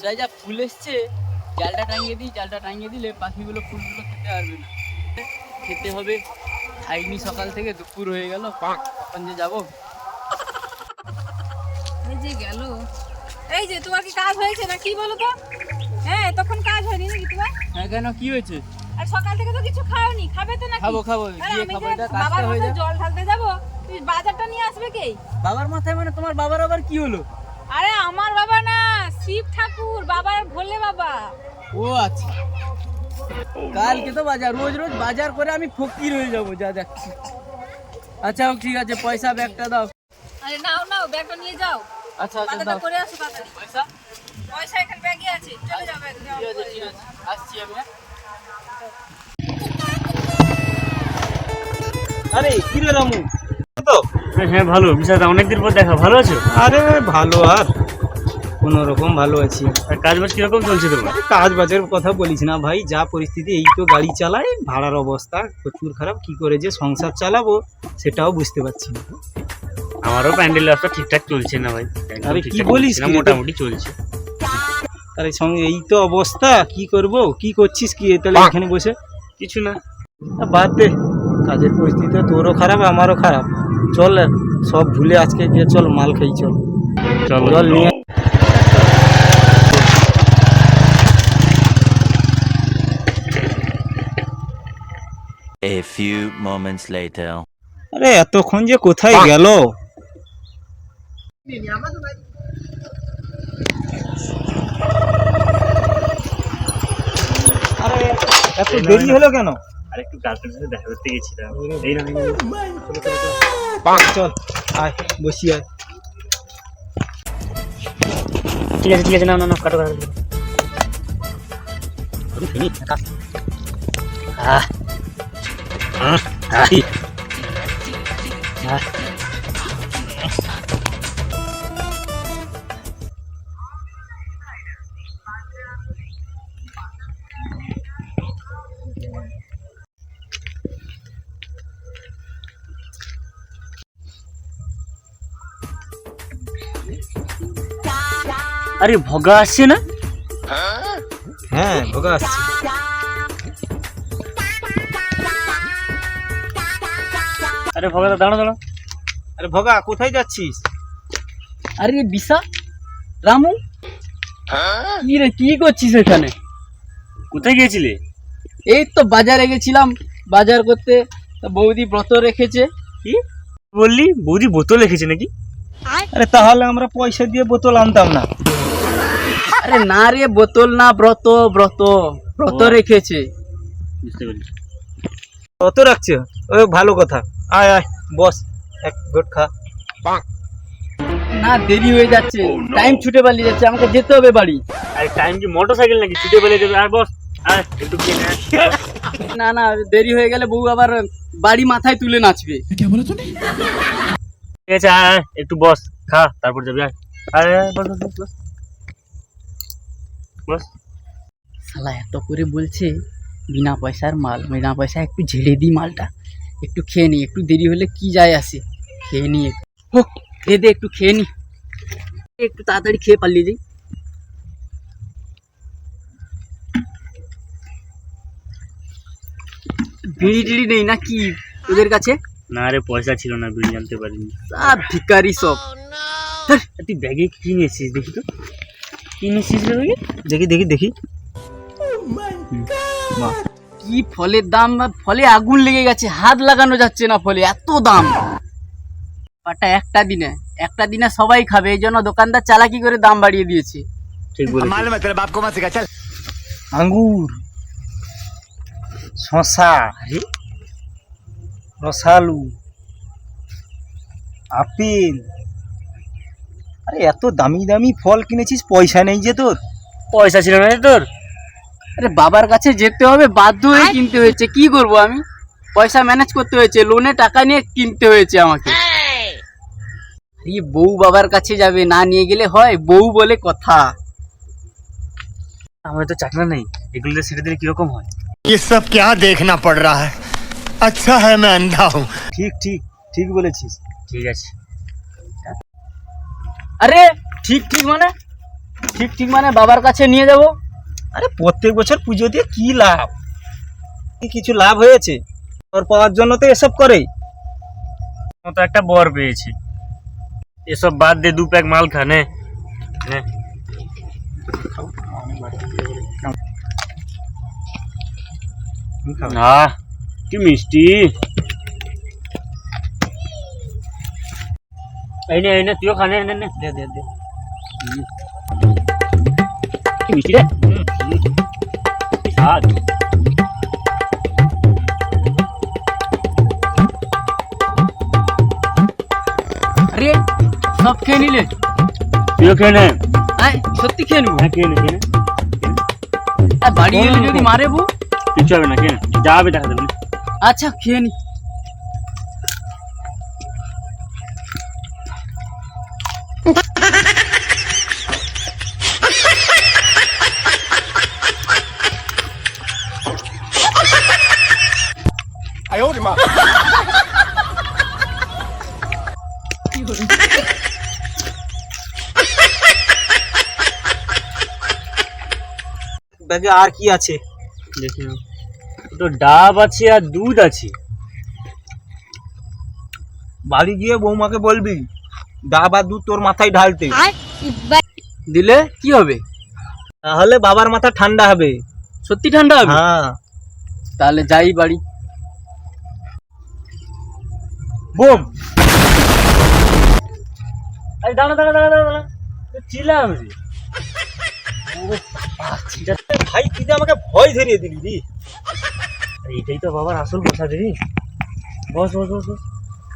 যা যা ফুল এসছে জালটা টাঙিয়ে দিলে পাখিগুলো ফুলগুলো খেতে পারবে না। খেতে হবে, খাইনি সকাল থেকে, দুপুর হয়ে গেল, এখন যে যাবো। এই যে গেল, এই যে তোমার কি কাজ হয়েছে না কি বলো তো? হ্যাঁ, তখন কাজ হয়নি নাকি তোমার? হ্যাঁ, কেন কি হয়েছে? আর সকাল থেকে তো কিছু খাওনি, খাবে তো নাকি? খাবো গিয়ে খাবো, এটা কাজটা হয়ে যাবে। জল ঢালতে যাবো, তুই বাজারটা নিয়ে আসবে কে? বাবার মাথায় মানে তোমার বাবার আবার কি হলো? আরে আমার বাবা না, শিব ঠাকুর, বাবার ভোলে বাবা। ও আচ্ছা, কালকে তো বাজার, রোজ রোজ বাজার করে আমি ফকির হয়ে যাবো যা দেখছি। আচ্ছা ঠিক আছে, পয়সা ব্যাগটা দাও। আরে নাও ব্যাগটা নিয়ে যাও। আচ্ছা বাজারটা দাও। করে আসো তাড়াতাড়ি। পয়সা এখানে ব্যাগে আছে, চলে যাও ব্যাগ নাও। ঠিক আছে, আসছি আমি। আরে কি রে রামু, তো হ্যাঁ ভালো বিশাল, অনেকদিন পর দেখা। ভালো আছো? আরে ভালো, আর কোনো রকম ভালো আছি। আর কাজ বাজ কিরকম চলছে তোমার? কাজ বাজের কথা বলিস না ভাই, যা পরিস্থিতি, এই তো গাড়ি চালাই, ভাড়ার অবস্থা প্রচুর খারাপ, কি করে যে সংসার চালাবো সেটাও বুঝতে পারছি না। আমারও প্যান্ডেল ব্যবসা ঠিকঠাক চলছে না ভাই। একদম আরে কি ঠিকঠাক বলিস চলছে না, কি রে? মোটামুটি চলছে। আরে সঙ্গে এই তো অবস্থা, কি করব? কি করছিস কি তাহলে এখানে বসে? কিছু না। বাদ দে, কাজের পরিস্থিতি তো তোরও খারাপ আমারও খারাপ। চল সব ভুলে আজকে গিয়ে চল মাল খাই, চল চলো চল নিয়ে। A few moments later. আরে এতক্ষণ যে কোথায় গেল? আরে এত দেরি হলো কেন? আর একটু গার্লফ্রেন্ডের সাথে দেখা করতে গেছিলাম। এই না, চল আয়, বসি আয়। ঠিক আছে না কাটো আরে ভগা আসছে না? হ্যাঁ ভোগা আসছে। আরে ভগা দাঁড়া। আরে ভোগা কোথায় যাচ্ছিস? আরে বিশা, রামু, কি রে, কি করছিস এখানে? কোথায় গিয়েছিলে? এই তো বাজারে গেছিলাম বাজার করতে, তা বৌদি ব্রত রেখেছে। কি বললি? বৌদি বোতল রেখেছে নাকি? আরে তাহলে আমরা পয়সা দিয়ে বোতল আনতাম না? আরে না রে, বোতল না, ব্রত রেখেছে। বুঝতে পেরেছি। কত রাখছে? ও ভালো কথা, আয় আয় বস, এক গোট খা। না, দেরি হয়ে যাচ্ছে, টাইম ছুটে পালিয়ে যাচ্ছে, আমাকে যেতে হবে বাড়ি। আরে টাইম কি মোটর সাইকেল নাকি ছুটে পেলে যাবে? আর বস, আর একটু খেয়ে নে। না, দেরি হয়ে গেলে বউ আবার বাড়ি মাথায় তুলে নাচবে। ঠিক আছে, আয় একটু বস, খা, তারপর যাবি। আয় বস। শালা এত করে বলছে বিনা পয়সার মাল, বিনা পয়সা একটু ঝেড়ে দিই মালটা, একটু খেয়ে নি, একটু দেরি হলে কি যায় আসে, খেয়ে নি খেয়ে দে, একটু খেয়ে নি, একটু তাড়াতাড়ি খেয়ে পালিয়ে যাই। বিড়ি টিড়ি নেই নাকি ওদের কাছে? না রে, পয়সা ছিল না, বিড়ি জানতে পারিনি। সব ভিখারি সব। তুই ব্যাগে কি নিয়েছিস দেখি তো? কি নিয়েছিস রে ব্যাগে? দেখি কি ফলের দাম, ফলে আগুন লেগে গেছে, হাত লাগানো যাচ্ছে না, ফলে এত দাম। পাটা একটা দিনে সবাই খাবে, এই জন্য দোকানদার চালাকি করে দাম বাড়িয়ে দিয়েছে। ঠিক বলেছিস। আঙ্গুর, শশা, রসালু, আপেল, আরে এত দামি দামি ফল কিনেছিস, পয়সা নেই যে তোর? পয়সা ছিল না রে তোর? আরে বাবার কাছে যেতে হবে, বাধ্য হয়ে কিনতে হয়েছে, কি করব আমি, পয়সা ম্যানেজ করতে হয়েছে, লোনে টাকা নিয়ে কিনতে হয়েছে আমাকে। এই বউ বাবার কাছে যাবে, না নিয়ে গেলে হয়, বউ বলে কথা। আমার তো চাকরা নেই, এগুলো সেটা দিলে কিরকম হয়? ये सब क्या देखना पड़ रहा है? अच्छा है मैं अंधा हूँ। ঠিক বলেছিস। ঠিক আছে। আরে ঠিক মানে ঠিক ঠিক মানে বাবার কাছে নিয়ে যাব। আরে প্রত্যেক বছর পুজো দিয়ে কি লাভ? কি কিছু লাভ হয়েছে? ওর পাওয়ার জন্য তো এসব করে। ও তো একটা বর পেয়েছে, এসব বাদ দে, 2 প্যাক মাল খা নে। নে। আহ কি মিষ্টি। এই নে তুইও খা, নে নে নে। দে দে দে। কি মিষ্টি রে। কি স্বাদ। আরে সব খেয়ে নিলে? তুইও খেয়ে নে। হ্যাঁ সত্যি খেয়ে নেবো? হ্যাঁ খেয়ে নে, খেয়ে নে। আর বাড়ি এলে যদি মারে বউ? কিছু হবে না, খেয়ে নে, যা হবে দেখা যাবে। আচ্ছা খেয়ে নি। ব্যাগে আর কি আছে? দেখি না। তো ডাব আছে আর দুধ আছে। বাড়ি গিয়ে বৌমাকে বলবি ডাব আর দুধ তোর মাথায় ঢালতে, দিলে কি হবে? তাহলে বাবার মাথা ঠান্ডা হবে। সত্যি ঠান্ডা হবে? হ্যাঁ। তাহলে যাই বাড়ি। বুম। আরে দাঁড়া দাঁড়া দাঁড়া দাঁড়া দাঁড়া, চিল্লাম রে। ভাই তুই যে আমাকে ভয় ধরিয়ে দিলি রে। আরে এটাই তো বাবার আসল কথা রে। বস বস বস বস,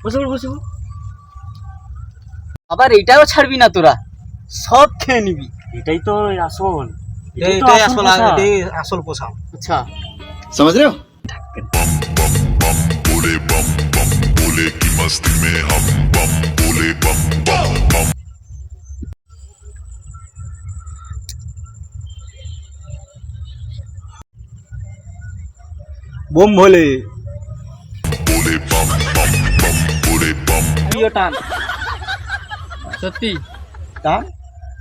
বসে পড় বসে পড়। আবার এটাও ছাড়বি না তোরা, সব খেয়ে নিবি। এটাই তো আসল, এটাই আসল, এটাই আসল পোশাক। আচ্ছা समझ रहे हो? बोले बम बम बोले की मस्ती में हम बम बोले बम बम बम বোম ভোলে बोले बम बम बम बोले बम প্রিয় টান সত্যি টান।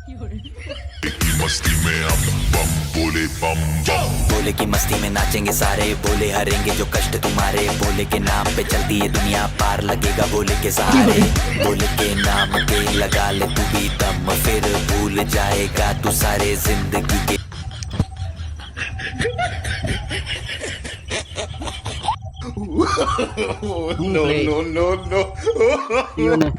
की मस्ती में हम बम बोले बम बम बोले की मस्ती में नाचेंगे सारे, बोले हरेंगे जो कष्ट तुम्हारे, बोले के नाम पे चलती है दुनिया पार, लगेगा बोले के सहारे, बोले के नाम पे लगा ले तू भी दम, फिर भूल जाएगा तू सारे जिंदगी के। No, no, no, no. প্রিয় নে।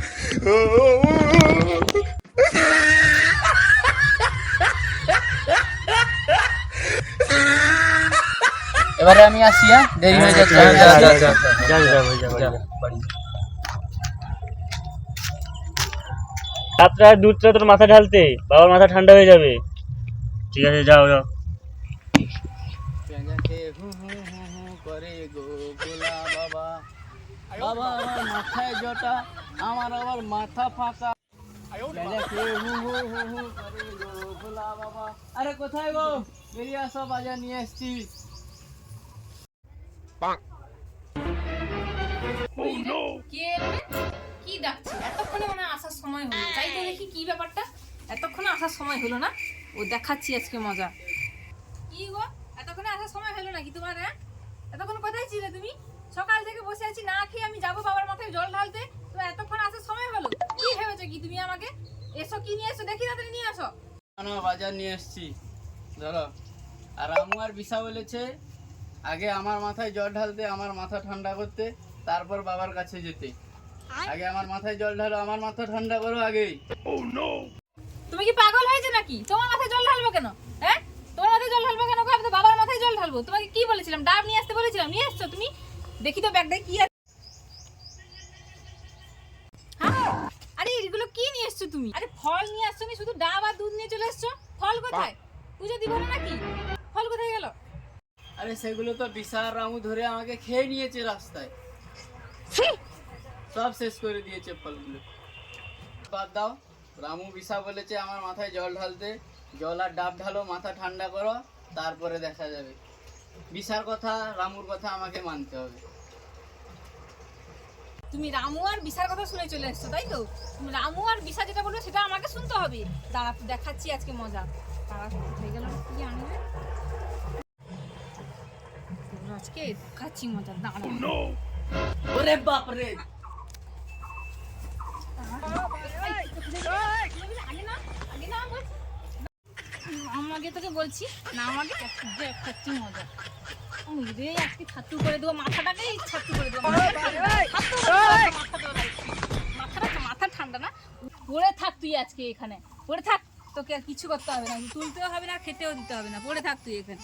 এবারে আমি আসি, হ্যাঁ দেরি হয়ে যাচ্ছে। আমি যা, আসি। যা, যা, যা যা ভাই, যা ভাই, যা। রাত্রে আর দুধটা তোর মাথা ঢালতে, বাবার মাথা ঠান্ডা হয়ে যাবে। ঠিক আছে, যাও যাও। করে গো ভোলা বাবা, বাবা আমার মাথায় জটা, আমার আবার মাথা ফাঁকা। আরে কোথায় গো? বেরিয়ে আসো, বাজার নিয়ে এসছি। কে এলো রে? কি ডাকছে? এতক্ষণে মনে হয় আসার সময় হলো। তাই তো দেখি কি ব্যাপারটা, এতক্ষণে আসার সময় হলো না? ও দেখাচ্ছি আজকে মজা। কি গো, এতক্ষণে আসার সময় হলো নাকি তোমার? হ্যাঁ, এতক্ষণ কোথায় ছিলে তুমি? সকাল থেকে বসে আছি না খেয়ে, আমি যাবো বাবার মাথায় জল ঢালতে, তো এতক্ষণ আসার সময় হলো? কি ভেবেছো কি তুমি আমাকে? এসো, কি নিয়ে এসো দেখি, তাড়াতাড়ি নিয়ে আসো। না বাজার নিয়ে এসছি ধরো। আর আমু আর বিশা বলেছে আগে আমার মাথায় জল ঢালতে, আমার মাথা ঠান্ডা করতে, তারপর বাবার কাছে যেতে। আগে আমার মাথায় জল ঢালো, আমার মাথা ঠান্ডা করো আগে। তুমি কি পাগল হয়েছে নাকি? তোমার মাথায় জল ঢালবো কেন? হ্যাঁ, তোমার মাথায় জল ঢালবো কেন? আমি তো বাবার মাথায় জল ঢালবো। তোমাকে কি বলেছিলাম? ডাব নিয়ে আসতে বলেছিলাম, নিয়ে এসছো তুমি? দেখি তো ব্যাগটায় কি আছে। হ্যাঁ, আরে এগুলো কি নিয়ে এসছো তুমি? আরে ফল নিয়ে আসছো নি, শুধু ডাব আর দুধ নিয়ে চলে এসছো। ফল কোথায়? পুজো দিব না নাকি? ফল কোথায় গেল? আরে সেগুলো তো বিশা আর রামু ধরে আমাকে খেয়ে নিয়েছে রাস্তায়, সব শেষ করে দিয়েছে ফলগুলো। বাদ দাও, রামু বিশা বলেছে আমার মাথায় জল ঢালতে, জল আর ডাব ঢালো, মাথা ঠান্ডা করো, তারপরে দেখা যাবে। বিশার কথা রামুর কথা আমাকে মানতে হবে। তুমি রামু আর বিশার কথা শুনে চলে এসছো তাই তো? তুমি রামু আর বিশা যেটা বলবে সেটা আমাকে শুনতে হবে। দাঁড়া দেখাচ্ছি আজকে মজা। তারা হয়ে গেল কি আনবে আজকে দেখাচ্ছি মজা। দাঁড়া ওরে বাপ রে, আমাকে তোকে বলছি না, আমাকে দেখাচ্ছি মজা। রে আজকে ছাতু করে দেবো মাথাটাকে, ছাতু করে দেবো মাথা ঠান্ডা না। পড়ে থাক তুই আজকে এখানে, পড়ে থাক। তোকে আর কিছু করতে হবে না, তুলতেও হবে না, খেতেও দিতে হবে না, পড়ে থাক তুই এখানে।